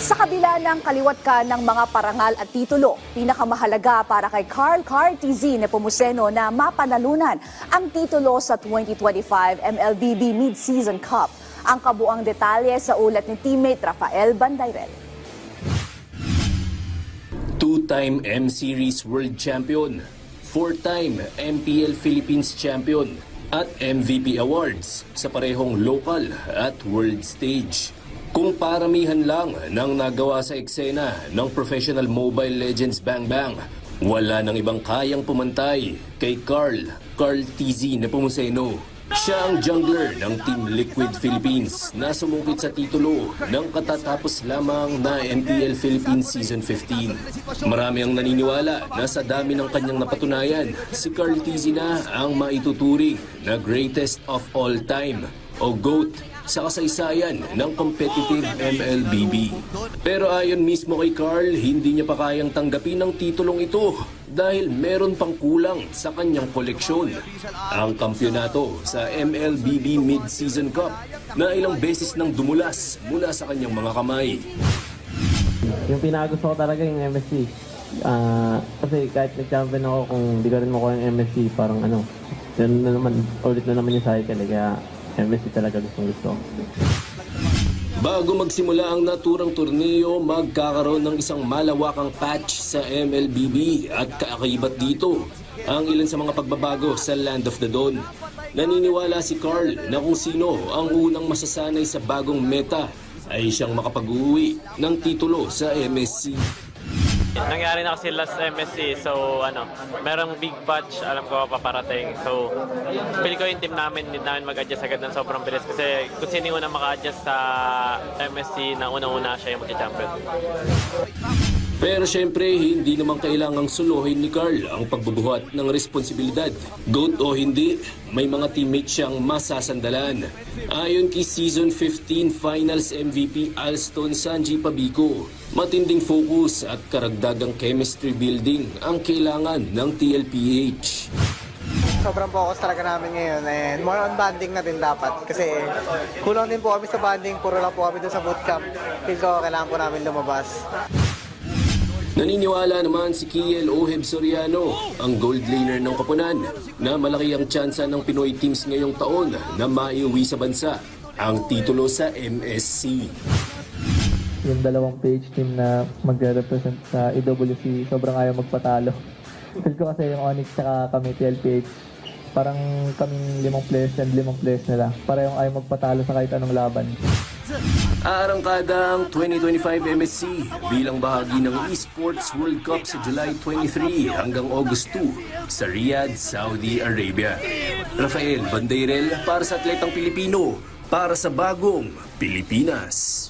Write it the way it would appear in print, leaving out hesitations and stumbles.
Sa kabila ng kaliwat ka ng mga parangal at titulo, pinakamahalaga para kay Carl TZ Nepomuceno na mapanalunan ang titulo sa 2025 MLBB Mid-Season Cup. Ang kabuang detalye sa ulat ni teammate Rafael Bandairel. Two-time M-Series World Champion, four-time MPL Philippines Champion, at MVP awards sa parehong local at world stage. Kung paramihan lang ng nagawa sa eksena ng professional Mobile Legends Bang Bang, wala nang ibang kayang pumantay kay Carl TZ Nepomuceno. Siya ang jungler ng Team Liquid Philippines na sumungkit sa titulo ng katatapos lamang na MPL Philippines Season 15. Marami ang naniniwala na sa dami ng kanyang napatunayan, si Carl TZ na ang maituturing na greatest of all time o GOAT sa kasaysayan ng competitive MLBB. Pero ayon mismo kay Carl, hindi niya pa kayang tanggapin ang titulong ito dahil meron pang kulang sa kanyang koleksyon. Ang kampyonato sa MLBB Mid-Season Cup na ilang beses nang dumulas mula sa kanyang mga kamay. Yung pinagusto ko talaga yung MSC. Kasi kahit nag-champion ako, kung di ka rin makuha yung MSC, parang ulit na naman yung cycle. Kaya MSC talaga gusto. Bago magsimula ang naturang torneo, magkakaroon ng isang malawakang patch sa MLBB at kaakibat dito ang ilan sa mga pagbabago sa Land of the Dawn. Naniniwala si Carl na kung sino ang unang masasanay sa bagong meta ay siyang makapag-uwi ng titulo sa MSC. Nangyari na kasi last MSC, so merong big patch, alam ko paparating. So, pili ko yung team namin, hindi namin mag-adjust agad ng sobrang bilis kasi kung sino yung unang maka-adjust sa MSC na unang-una siya yung mag-champion. Pero syempre, hindi naman kailangang suluhin ni Carl ang pagbubuhat ng responsibilidad. GOAT o hindi, may mga teammates siyang masasandalan. Ayon kay Season 15 Finals MVP Alston Sanji Pabico, matinding focus at karagdagang chemistry building ang kailangan ng TLPH. Sobrang focus talaga namin ngayon and more on bonding na din dapat kasi kulang din po kami sa bonding, puro lang po kami doon sa bootcamp. Feel ko kailangan po namin lumabas. Naniniwala naman si Kiel Oheb Soriano, ang gold laner ng Kapunan, na malaki ang tsansa ng Pinoy teams ngayong taon na maiuwi sa bansa ang titulo sa MSC. Yung dalawang PH team na magre-represent sa EWC, sobrang ayaw magpatalo. Feel ko kasi yung Onyx saka kami TLPH, parang kaming 5 players and 5 players nila. Parehong ayaw magpatalo sa kahit anong laban. Aarangkada ang 2025 MSC bilang bahagi ng Esports World Cup sa July 23 hanggang August 2 sa Riyadh, Saudi Arabia. Rafael Bandairel para sa Atletang Pilipino, para sa bagong Pilipinas.